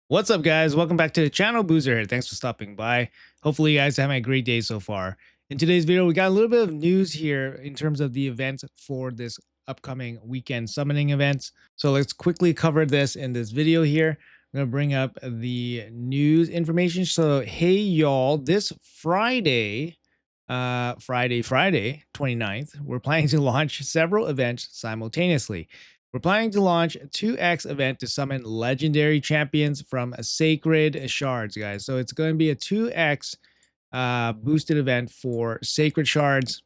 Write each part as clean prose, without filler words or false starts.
What's up, guys? Welcome back to the channel. Boozer here. Thanks for stopping by. Hopefully, you guys are having a great day so far. In today's video, we got a little bit of news here in terms of the events for this upcoming weekend summoning events. So let's quickly cover this in this video here. I'm going to bring up the news information. So, hey, y'all, this Friday 29th, we're planning to launch several events simultaneously. We're planning to launch a 2x event to summon legendary champions from Sacred Shards, guys. So it's going to be a 2x boosted event for Sacred Shards.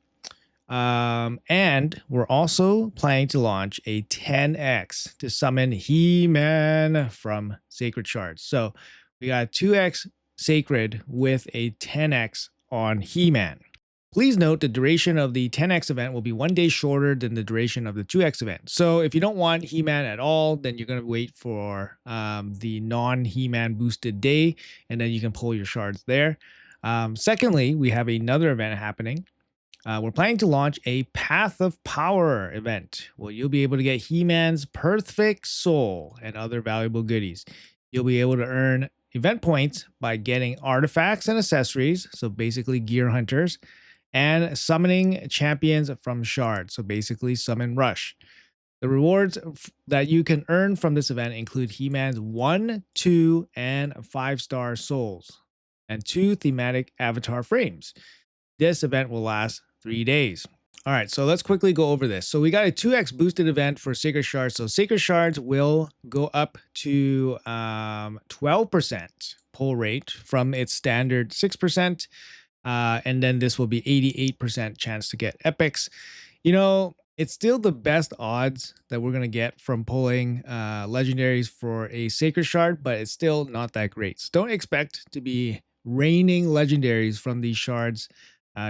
And we're also planning to launch a 10x to summon He-Man from Sacred Shards. So we got 2x Sacred with a 10x on He-Man. Please note the duration of the 10x event will be 1 day shorter than the duration of the 2x event. So if you don't want He-Man at all, then you're going to wait for the non-He-Man boosted day, and then you can pull your shards there. Secondly, we have another event happening. We're planning to launch a Path of Power event. Well, you'll be able to get He-Man's Perfect Soul and other valuable goodies. You'll be able to earn event points by getting artifacts and accessories, so basically gear hunters, and summoning champions from shards, so basically summon rush. The rewards that you can earn from this event include He-Man's 1, 2, and 5-star souls, and 2 thematic avatar frames. This event will last 3 days. All right, so let's quickly go over this. So we got a 2x boosted event for Sacred Shards. So Sacred Shards will go up to 12% pull rate from its standard 6%. And then this will be 88% chance to get epics. You know, it's still the best odds that we're going to get from pulling legendaries for a Sacred Shard, but it's still not that great. So don't expect to be raining legendaries from these shards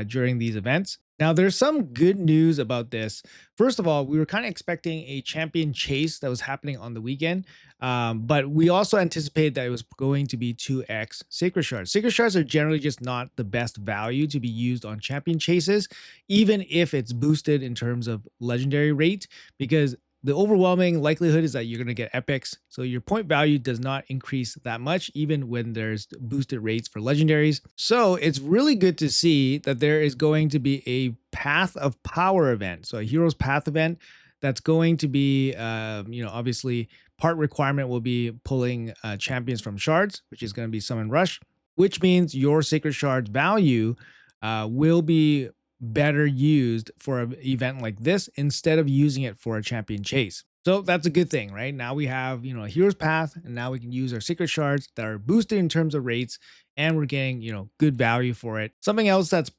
during these events. Now, there's some good news about this. First of all, we were kind of expecting a champion chase that was happening on the weekend, but we also anticipated that it was going to be 2x Sacred Shards. Sacred Shards are generally just not the best value to be used on champion chases, even if it's boosted in terms of legendary rate, because the overwhelming likelihood is that you're going to get epics. So your point value does not increase that much, even when there's boosted rates for legendaries. So it's really good to see that there is going to be a Path of Power event. So a Hero's Path event that's going to be, obviously part requirement will be pulling champions from shards, which is going to be Summon Rush, which means your Sacred Shards value will be better used for an event like this instead of using it for a champion chase. So that's a good thing, right? Now we have, a hero's path, and now we can use our Sacred Shards that are boosted in terms of rates, and we're getting, good value for it. Something else that's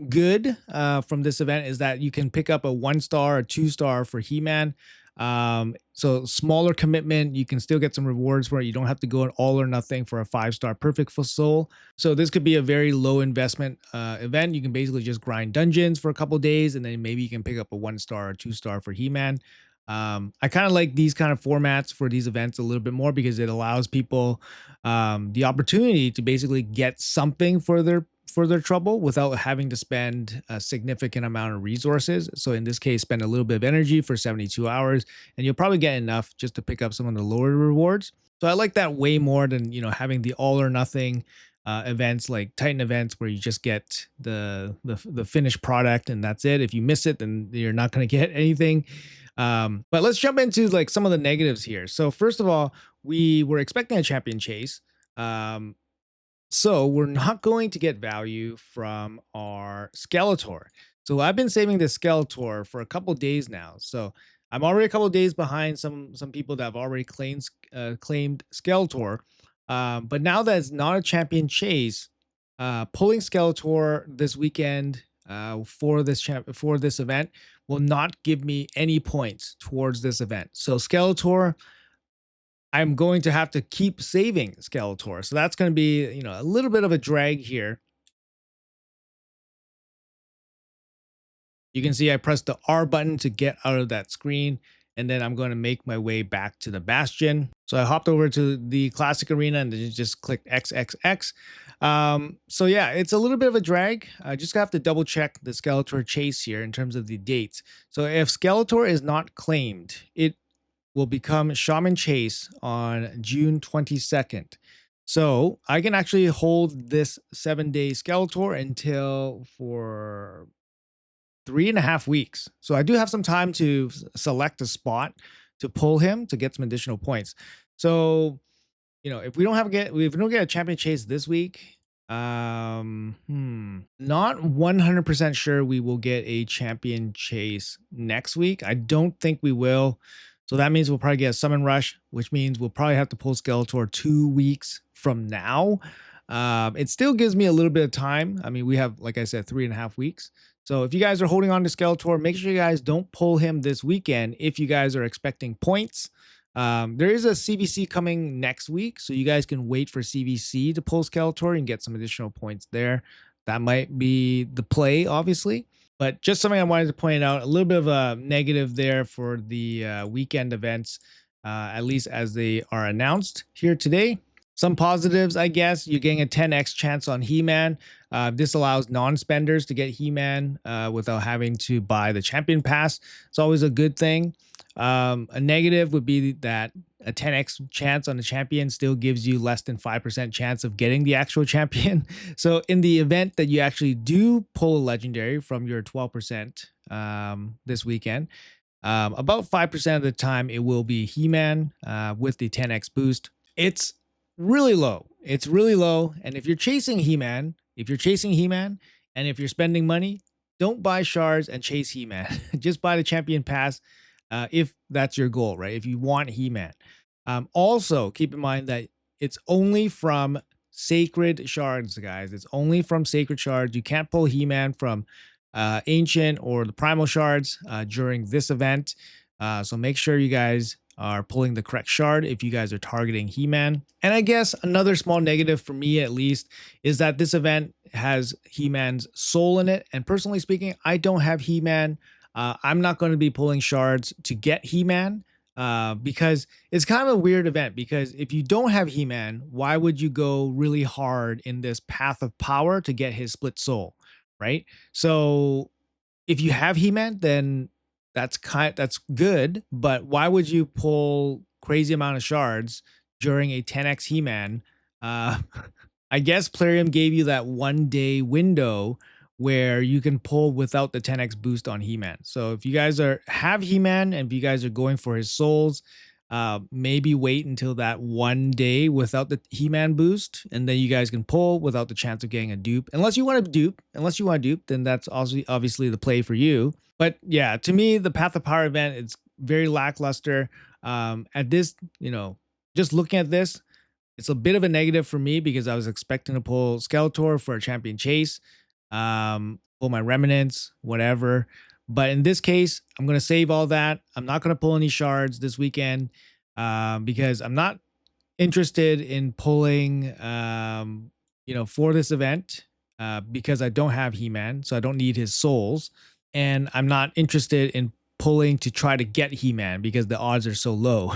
good from this event is that you can pick up a 1-star or 2-star for He-Man. So smaller commitment, you can still get some rewards for it. You don't have to go an all or nothing for a 5-star perfect for soul. So this could be a very low investment event. You can basically just grind dungeons for a couple days, and then maybe you can pick up a 1-star or 2-star for He-Man. I kind of like these kind of formats for these events a little bit more because it allows people the opportunity to basically get something for their trouble without having to spend a significant amount of resources. So in this case, spend a little bit of energy for 72 hours, and you'll probably get enough just to pick up some of the lower rewards. So I like that way more than, having the all or nothing events like Titan events where you just get the finished product and that's it. If you miss it, then you're not going to get anything. But let's jump into like some of the negatives here. So first of all, we were expecting a champion chase. So we're not going to get value from our Skeletor. So I've been saving this Skeletor for a couple days now. So I'm already a couple days behind some people that have already claimed Skeletor. But now that it's not a champion chase, pulling Skeletor this weekend for this event will not give me any points towards this event. So Skeletor, I'm going to have to keep saving Skeletor. So that's going to be, a little bit of a drag here. You can see I pressed the R button to get out of that screen, and then I'm going to make my way back to the Bastion. So I hopped over to the Classic Arena and then just clicked XXX. So yeah, it's a little bit of a drag. I just have to double check the Skeletor chase here in terms of the dates. So if Skeletor is not claimed, it will become Shaman Chase on June 22nd. So I can actually hold this 7-day Skeletor until for 3.5 weeks. So I do have some time to select a spot to pull him to get some additional points. So, if we don't get a champion chase this week, not 100% sure we will get a champion chase next week. I don't think we will. So that means we'll probably get a summon rush, which means we'll probably have to pull Skeletor 2 weeks from now. It still gives me a little bit of time. I mean, we have, like I said, 3.5 weeks. So if you guys are holding on to Skeletor, make sure you guys don't pull him this weekend if you guys are expecting points. There is a CVC coming next week, so you guys can wait for CVC to pull Skeletor and get some additional points there. That might be the play, obviously. But just something I wanted to point out, a little bit of a negative there for the weekend events, at least as they are announced here today. Some positives, I guess. You're getting a 10x chance on He-Man. This allows non-spenders to get He-Man without having to buy the Champion Pass. It's always a good thing. A negative would be that a 10x chance on the champion still gives you less than 5% chance of getting the actual champion. So in the event that you actually do pull a legendary from your 12% this weekend, about 5% of the time it will be He-Man with the 10x boost. It's really low. It's really low. And if you're chasing He-Man, and if you're spending money, don't buy shards and chase He-Man. Just buy the champion pass if that's your goal, right? If you want He-Man. Also, keep in mind that it's only from sacred shards, guys. It's only from sacred shards. You can't pull He-Man from ancient or the primal shards during this event. So make sure you guys are pulling the correct shard if you guys are targeting He-Man. And I guess another small negative for me, at least, is that this event has He-Man's soul in it. And personally speaking, I don't have He-Man. I'm not going to be pulling shards to get He-Man because it's kind of a weird event. Because if you don't have He-Man, why would you go really hard in this path of power to get his split soul, right? So if you have He-Man, then that's good. But why would you pull crazy amount of shards during a 10x He-Man? I guess Plarium gave you that 1-day window where you can pull without the 10x boost on He-Man. So if you guys have He-Man and if you guys are going for his souls, maybe wait until that 1 day without the He-Man boost, and then you guys can pull without the chance of getting a dupe. Unless you want to dupe, then that's also obviously the play for you. But yeah, to me, the Path of Power event, it's very lackluster. At this, just looking at this, it's a bit of a negative for me because I was expecting to pull Skeletor for a champion chase, pull my remnants, whatever. But in this case, I'm going to save all that. I'm not going to pull any shards this weekend because I'm not interested in pulling, for this event because I don't have He-Man, so I don't need his souls. And I'm not interested in pulling to try to get He-Man because the odds are so low.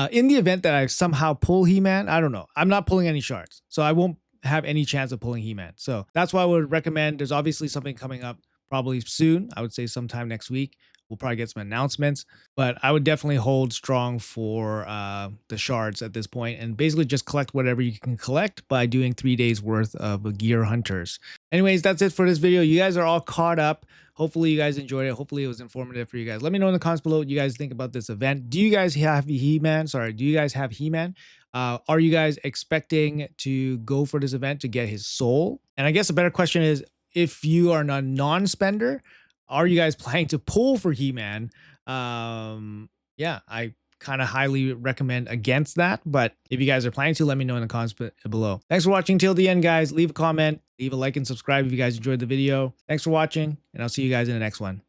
In the event that I somehow pull He-Man, I don't know. I'm not pulling any shards, so I won't have any chance of pulling He-Man. So that's why I would recommend. There's obviously something coming up probably soon. I would say sometime next week. We'll probably get some announcements, but I would definitely hold strong for the shards at this point and basically just collect whatever you can collect by doing 3 days worth of gear hunters. Anyways, that's it for this video. You guys are all caught up. Hopefully you guys enjoyed it. Hopefully it was informative for you guys. Let me know in the comments below what you guys think about this event. Do you guys have He-Man? Do you guys have He-Man? Are you guys expecting to go for this event to get his soul? And I guess a better question is, if you are a non-spender, are you guys planning to pull for He-Man? Yeah, I kind of highly recommend against that. But if you guys are planning to, let me know in the comments below. Thanks for watching till the end, guys. Leave a comment, leave a like, and subscribe if you guys enjoyed the video. Thanks for watching, and I'll see you guys in the next one.